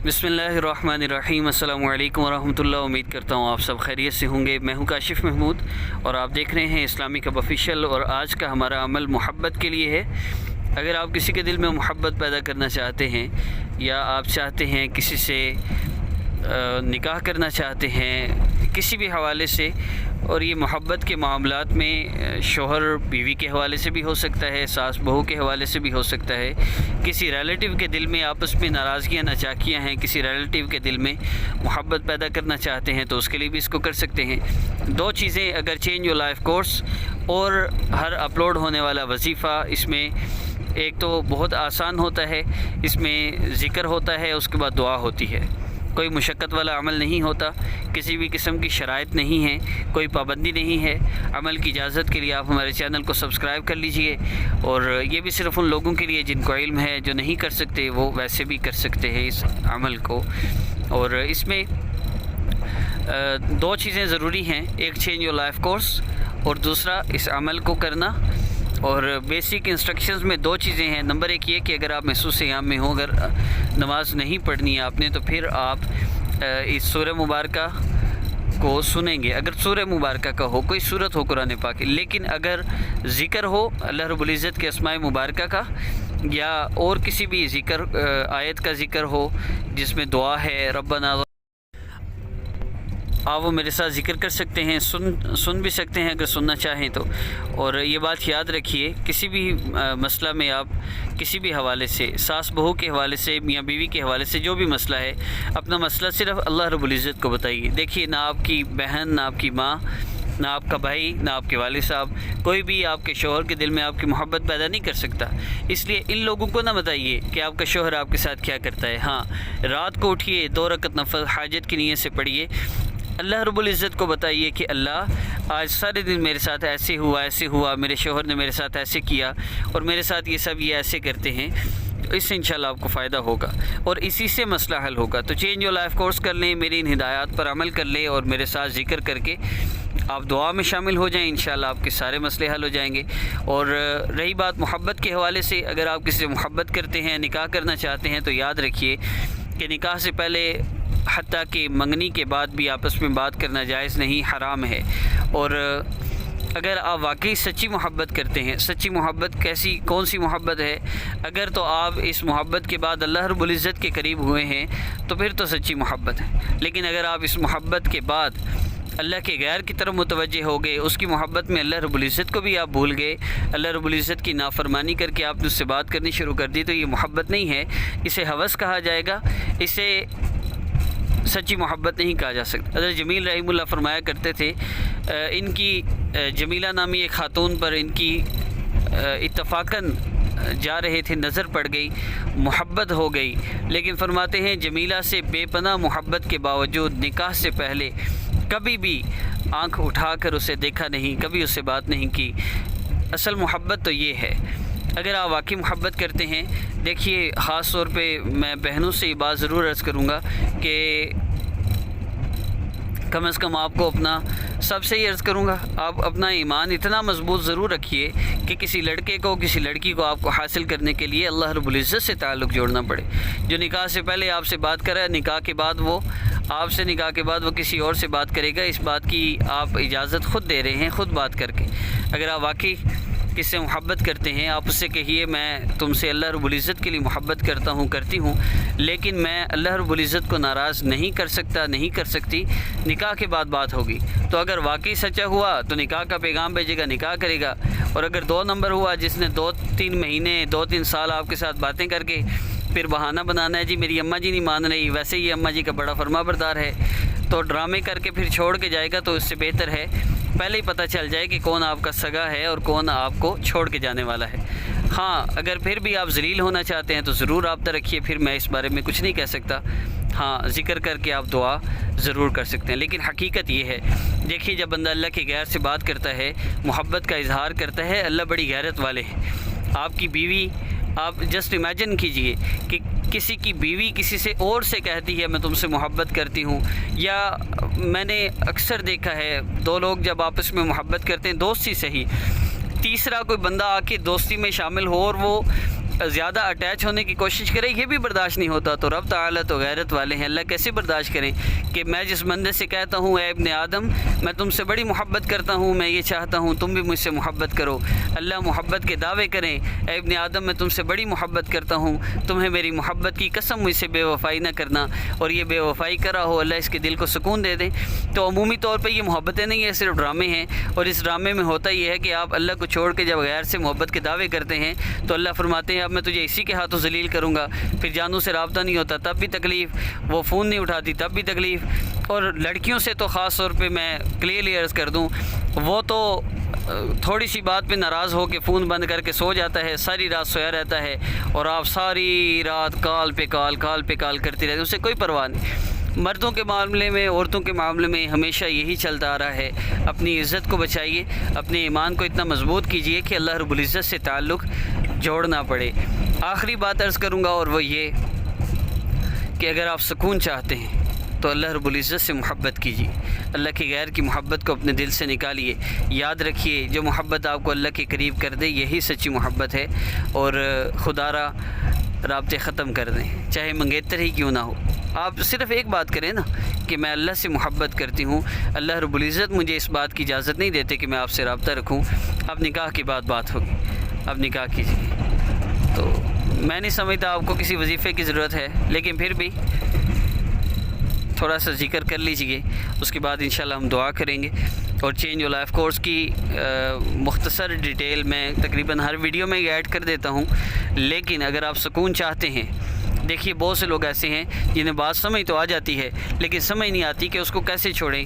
बिस्मिल्लाहिर्रहमानिर्रहीम। अस्सलामु अलैकुम वरहमतुल्लाह। उम्मीद करता हूँ आप सब खैरियत से होंगे। मैं हूँ काशिफ महमूद और आप देख रहे हैं इस्लामिक हब ऑफिशियल। और आज का हमारा अमल मोहब्बत के लिए है। अगर आप किसी के दिल में मोहब्बत पैदा करना चाहते हैं या आप चाहते हैं किसी से निकाह करना चाहते हैं किसी भी हवाले से, और ये मोहब्बत के मामलात में शोहर बीवी के हवाले से भी हो सकता है, सास बहू के हवाले से भी हो सकता है, किसी रिलेटिव के दिल में आपस में नाराज़गियाँ नचाकियाँ हैं, किसी रिलेटिव के दिल में मोहब्बत पैदा करना चाहते हैं तो उसके लिए भी इसको कर सकते हैं। दो चीज़ें, अगर चेंज योर लाइफ कोर्स और हर अपलोड होने वाला वजीफ़ा, इसमें एक तो बहुत आसान होता है, इसमें ज़िक्र होता है, उसके बाद दुआ होती है। कोई मुशक्क़त वाला अमल नहीं होता, किसी भी किस्म की शराइत नहीं है, कोई पाबंदी नहीं है। अमल की इजाज़त के लिए आप हमारे चैनल को सब्सक्राइब कर लीजिए। और ये भी सिर्फ़ उन लोगों के लिए जिनको इल्म है, जो नहीं कर सकते वो वैसे भी कर सकते हैं इस अमल को। और इसमें दो चीज़ें ज़रूरी हैं, एक चेंज योर लाइफ कोर्स और दूसरा इस अमल को करना। और बेसिक इंस्ट्रक्शंस में दो चीज़ें हैं। नंबर एक ये कि अगर आप महसूस याम में हो, अगर नमाज़ नहीं पढ़नी है आपने, तो फिर आप इस सूरह मुबारका को सुनेंगे। अगर सूरह मुबारका का हो, कोई सूरत हो कुरान पाक की, लेकिन अगर ज़िक्र हो अल्लाह रब्बुल इज़्ज़त के अस्माए मुबारका का या और किसी भी ज़िक्र आयत का ज़िक्र हो जिसमें दुआ है रब्बना, आप वो मेरे साथ ज़िक्र कर सकते हैं, सुन भी सकते हैं अगर सुनना चाहें तो। और ये बात याद रखिए, किसी भी मसला में आप किसी भी हवाले से, सास बहू के हवाले से, मियाँ बीवी के हवाले से, जो भी मसला है, अपना मसला सिर्फ अल्लाह रब्बुल इज़्ज़त को बताइए। देखिए, ना आपकी बहन, ना आपकी माँ, ना आपका भाई, ना आपके वालिद साहब, कोई भी आपके शोहर के दिल में आपकी मोहब्बत पैदा नहीं कर सकता। इसलिए इन लोगों को ना बताइए कि आपका शोहर आपके साथ क्या करता है। हाँ, रात को उठिए, 2 रकत नफल हाजत की नीयत से पढ़िए, अल्लाह रब्बुल इज़्ज़त को बताइए कि अल्लाह आज सारे दिन मेरे साथ ऐसे हुआ, मेरे शोहर ने मेरे साथ ऐसे किया और मेरे साथ ये ऐसे करते हैं। तो इससे इंशाल्लाह आपको फ़ायदा होगा और इसी से मसला हल होगा। तो चेंज योर लाइफ कोर्स कर लें, मेरी इन हिदायत पर अमल कर लें और मेरे साथ ज़िक्र करके आप दुआ में शामिल हो जाएं। इंशाल्लाह आपके सारे मसले हल हो जाएंगे। और रही बात मोहब्बत के हवाले से, अगर आप किसी से मोहब्बत करते हैं, निकाह करना चाहते हैं, तो याद रखिए कि निकाह से पहले हत्ता कि मंगनी के बाद भी आपस में बात करना जायज़ नहीं, हराम है। और अगर आप वाकई सच्ची मोहब्बत करते हैं, सच्ची मोहब्बत कौन सी मोहब्बत है, अगर तो आप इस मोहब्बत के बाद अल्लाह रब्बुल इज़्ज़त के करीब हुए हैं तो फिर तो सच्ची मोहब्बत है। लेकिन अगर आप इस मोहब्बत के बाद अल्लाह के गैर की तरफ मुतवज्जे हो गए, उसकी मोहब्बत में अल्लाह रब्बुल इज़्ज़त को भी आप भूल गए, अल्लाह रब्बुल इज़्ज़त की नाफरमानी करके आपने उससे बात करनी शुरू कर दी, तो ये मोहब्बत नहीं है, इसे हवस कहा जाएगा, इसे सच्ची मोहब्बत नहीं कहा जा सकता। हज़रत जमील रहमुल्लाह फरमाया करते थे, इनकी जमीला नामी एक खातून पर इनकी इत्तफ़ाक़न जा रहे थे, नज़र पड़ गई, मोहब्बत हो गई। लेकिन फरमाते हैं जमीला से बेपनाह मोहब्बत के बावजूद निकाह से पहले कभी भी आँख उठाकर उसे देखा नहीं, कभी उससे बात नहीं की। असल मोहब्बत तो ये है। अगर आप वाकई मोहब्बत करते हैं, देखिए, ख़ास तौर पे मैं बहनों से ये बात ज़रूर अर्ज़ करूँगा कि कम से कम आपको अपना, सबसे ही अर्ज़ करूँगा, आप अपना ईमान इतना मजबूत ज़रूर रखिए कि किसी लड़के को, किसी लड़की को आपको हासिल करने के लिए अल्लाह रब्बुल इज़्ज़त से ताल्लुक़ जोड़ना पड़े। जो निकाह से पहले आपसे बात करे, निकाह के बाद वो आपसे, निकाह के बाद वो किसी और से बात करेगा, इस बात की आप इजाज़त ख़ुद दे रहे हैं, ख़ुद बात करके। अगर आप वाकई किससे मोहब्बत करते हैं, आप उससे कहिए मैं तुमसे अल्लाह रब्बुल इज़्ज़त के लिए मोहब्बत करती हूँ, लेकिन मैं अल्लाह रब्बुल इज़्ज़त को नाराज़ नहीं कर सकता, नहीं कर सकती। निकाह के बाद बात होगी। तो अगर वाकई सच्चा हुआ तो निकाह का पैगाम भेजेगा, निकाह करेगा। और अगर 2 नंबर हुआ, जिसने 2-3 महीने, 2-3 साल आपके साथ बातें करके फिर बहाना बनाना है, जी मेरी अम्मा जी नहीं मान रही, वैसे ही अम्मा जी का बड़ा फरमाबरदार है, तो ड्रामे करके फिर छोड़ के जाएगा, तो इससे बेहतर है पहले ही पता चल जाए कि कौन आपका सगा है और कौन आपको छोड़ के जाने वाला है। हाँ, अगर फिर भी आप ज़लील होना चाहते हैं तो ज़रूर रब्ता रखिए, फिर मैं इस बारे में कुछ नहीं कह सकता। हाँ, ज़िक्र करके आप दुआ ज़रूर कर सकते हैं। लेकिन हकीकत ये है, देखिए, जब बंदा अल्लाह के गैर से बात करता है, मोहब्बत का इजहार करता है, अल्लाह बड़ी गैरत वाले हैं। आपकी बीवी, आप जस्ट इमेजिन कीजिए कि किसी की बीवी किसी से और से कहती है मैं तुमसे मोहब्बत करती हूँ। या मैंने अक्सर देखा है, 2 लोग जब आपस में मोहब्बत करते हैं, दोस्ती से ही, तीसरा कोई बंदा आके दोस्ती में शामिल हो और वो زیادہ اٹیچ ہونے کی کوشش کرے یہ بھی برداشت نہیں ہوتا، تو رب تعالیٰ تو غیرت والے ہیں، اللہ کیسے برداشت کریں کہ میں جس بندے سے کہتا ہوں اے ابن آدم میں تم سے بڑی محبت کرتا ہوں، میں یہ چاہتا ہوں تم بھی مجھ سے محبت کرو، اللہ محبت کے دعوے کریں، اے ابن آدم میں تم سے بڑی محبت کرتا ہوں، تمہیں میری محبت کی قسم مجھ سے بے وفائی نہ کرنا، اور یہ بے وفائی کرا ہو اللہ اس کے دل کو سکون دے دے۔ تو عمومی طور پہ یہ محبتیں نہیں ہیں، صرف ڈرامے ہیں، اور اس ڈرامے میں ہوتا یہ ہے کہ آپ اللہ کو چھوڑ کے جب غیر سے محبت کے دعوے کرتے ہیں تو اللہ فرماتے ہیں اب میں تجھے اسی کے ہاتھوں ذلیل کروں گا، پھر جانوں سے رابطہ نہیں ہوتا تب بھی تکلیف، وہ فون نہیں اٹھاتی تب بھی تکلیف، اور لڑکیوں سے تو خاص طور پہ میں کلیئرلی عرض کر دوں وہ تو تھوڑی سی بات پہ ناراض ہو کے فون بند کر کے سو جاتا ہے، ساری رات سویا رہتا ہے، اور آپ ساری رات کال پہ کال کرتے رہتے ہیں، اسے کوئی پرواہ نہیں۔ مردوں کے معاملے میں، عورتوں کے معاملے میں ہمیشہ یہی چلتا آ رہا ہے، اپنی عزت کو بچائیے، اپنے ایمان کو اتنا مضبوط کیجئے کہ اللہ رب العزت سے تعلق جوڑنا پڑے۔ آخری بات عرض کروں گا اور وہ یہ کہ اگر آپ سکون چاہتے ہیں تو اللہ رب العزت سے محبت کیجیے، اللہ کے غیر کی محبت کو اپنے دل سے نکالیے، یاد رکھیے جو محبت آپ کو اللہ کے قریب کر دے یہی سچی محبت ہے، اور خدا را رابطے ختم کر دیں چاہے منگیتر ہی کیوں نہ ہو۔ آپ صرف ایک بات کریں نا کہ میں اللہ سے محبت کرتی ہوں، اللہ رب العزت مجھے اس بات کی اجازت نہیں دیتے کہ میں آپ سے رابطہ رکھوں، اب نکاح کی بات ہوگی، اب نکاح کیجیے۔ تو میں نہیں سمجھتا آپ کو کسی وظیفے کی ضرورت ہے، لیکن پھر بھی تھوڑا سا ذکر کر لیجئے، اس کے بعد انشاءاللہ ہم دعا کریں گے۔ اور چینج یور لائف کورس کی مختصر ڈیٹیل میں تقریباً ہر ویڈیو میں ایڈ کر دیتا ہوں، لیکن اگر آپ سکون چاہتے ہیں، دیکھیے بہت سے لوگ ایسے ہیں جنہیں بات سمجھ تو آ جاتی ہے لیکن سمجھ نہیں آتی کہ اس کو کیسے چھوڑیں،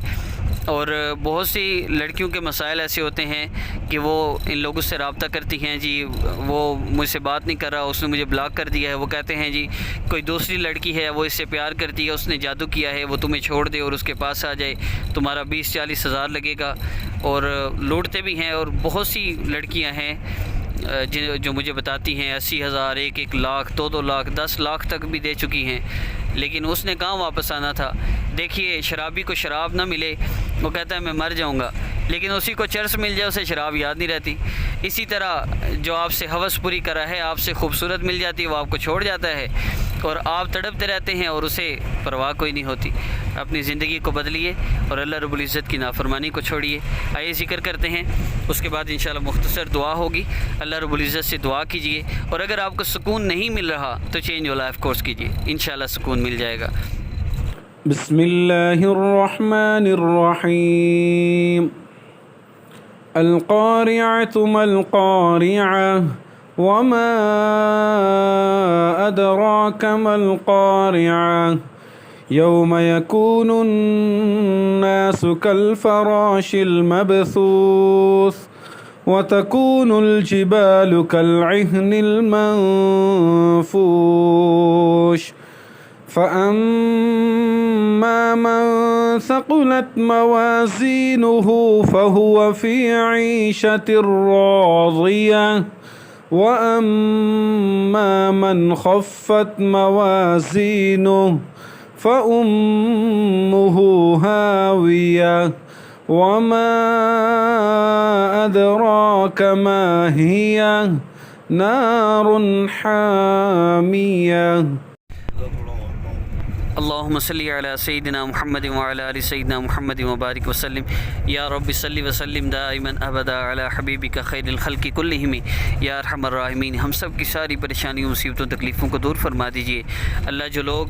اور بہت سی لڑکیوں کے مسائل ایسے ہوتے ہیں کہ وہ ان لوگوں سے رابطہ کرتی ہیں، جی وہ مجھ سے بات نہیں کر رہا، اس نے مجھے بلاک کر دیا ہے، وہ کہتے ہیں جی کوئی دوسری لڑکی ہے وہ اس سے پیار کرتی ہے، اس نے جادو کیا ہے، وہ تمہیں چھوڑ دے اور اس کے پاس آ جائے، تمہارا 20-40 ہزار لگے گا، اور لوٹتے بھی ہیں۔ اور بہت سی لڑکیاں ہیں جو مجھے بتاتی ہیں 80,000، 1 لاکھ، 2 لاکھ، 10 لاکھ تک بھی دے چکی ہیں، لیکن اس نے کہاں واپس آنا تھا۔ دیکھیے شرابی کو شراب نہ ملے وہ کہتا ہے میں مر جاؤں گا، لیکن اسی کو چرس مل جائے اسے شراب یاد نہیں رہتی۔ اسی طرح جو آپ سے ہوس پوری کرا ہے، آپ سے خوبصورت مل جاتی ہے وہ آپ کو چھوڑ جاتا ہے، اور آپ تڑپتے رہتے ہیں اور اسے پرواہ کوئی نہیں ہوتی۔ اپنی زندگی کو بدلیے اور اللہ رب العزت کی نافرمانی کو چھوڑیے۔ آئیے ذکر کرتے ہیں، اس کے بعد انشاءاللہ مختصر دعا ہوگی، اللہ رب العزت سے دعا کیجیے، اور اگر آپ کو سکون نہیں مل رہا تو چینج یور لائف کورس کیجیے، انشاءاللہ سکون مل جائے گا۔ بسم اللہ الرحمن الرحیم۔ القارعۃ ما القارعۃ وما ادراک ما القارعۃ یوم یکون الناس کالفراش المبثوث وتكون الجبال كالعهن المنفوش فأما من ثقلت موازينه فهو في عيشة راضية وأما من خفت موازينه فأمه هاوية وما أدراك ما هي نار حامية۔ اللہم صلی علی سیدنا محمد وعلی آل سیدنا محمد وبارک وسلم۔ یا رب صلی وسلم دائما ابدا علی حبیبک خیر الخلق کلہم یا ارحم الراحمین۔ ہم سب کی ساری پریشانیوں، مصیبتوں، تکلیفوں کو دور فرما دیجئے۔ اللہ جو لوگ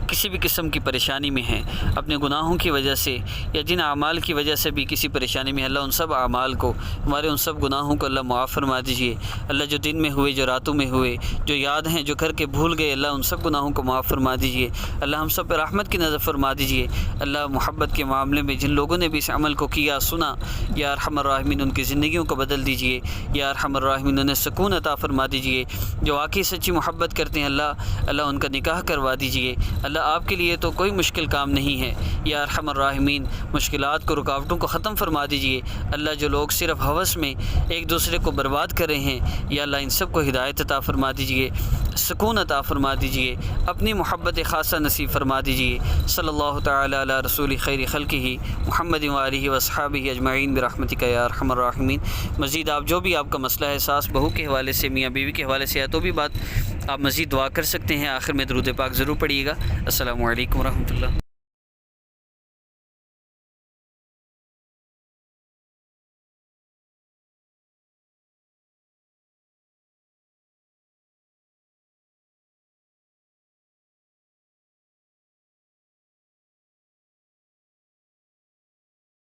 کسی بھی قسم کی پریشانی میں ہیں، اپنے گناہوں کی وجہ سے یا جن اعمال کی وجہ سے بھی کسی پریشانی میں، اللہ ان سب اعمال کو، ہمارے ان سب گناہوں کو اللہ معاف فرما دیجیے۔ اللہ جو دن میں ہوئے، جو راتوں میں ہوئے، جو یاد ہیں، جو کر کے بھول گئے، اللہ ان سب گناہوں کو معاف فرما دیجیے۔ اللہ ہم سب پہ رحمت کی نظر فرما دیجیے۔ اللہ محبت کے معاملے میں جن لوگوں نے بھی اس عمل کو کیا، سنا، یا ارحم الراحمین ان کی زندگیوں کو بدل دیجیے، یا ارحم الراحمین انہیں سکون عطا فرما دیجیے۔ جو واقعی سچی محبت کرتے ہیں اللہ ان کا نکاح کروا دیجیے۔ اللہ اللہ آپ کے لیے تو کوئی مشکل کام نہیں ہے۔ یا ارحم الراحمین، مشکلات کو، رکاوٹوں کو ختم فرما دیجئے۔ اللہ جو لوگ صرف ہوس میں ایک دوسرے کو برباد کر رہے ہیں، یا اللہ ان سب کو ہدایت عطا فرما دیجئے، سکون عطا فرما دیجئے، اپنی محبت خاصہ نصیب فرما دیجئے۔ صلی اللہ تعالی علی رسول خیر خلقہ محمد وآلہ وصحابہ اجمعین برحمتک یا ارحم الراحمین۔ مزید آپ جو بھی آپ کا مسئلہ ہے، ساس بہو کے حوالے سے، میاں بیوی کے حوالے سے ہے، تو بھی بات آپ مزید دعا کر سکتے ہیں۔ آخر میں درود پاک ضرور پڑھیے گا۔ السلام علیکم ورحمۃ اللہ۔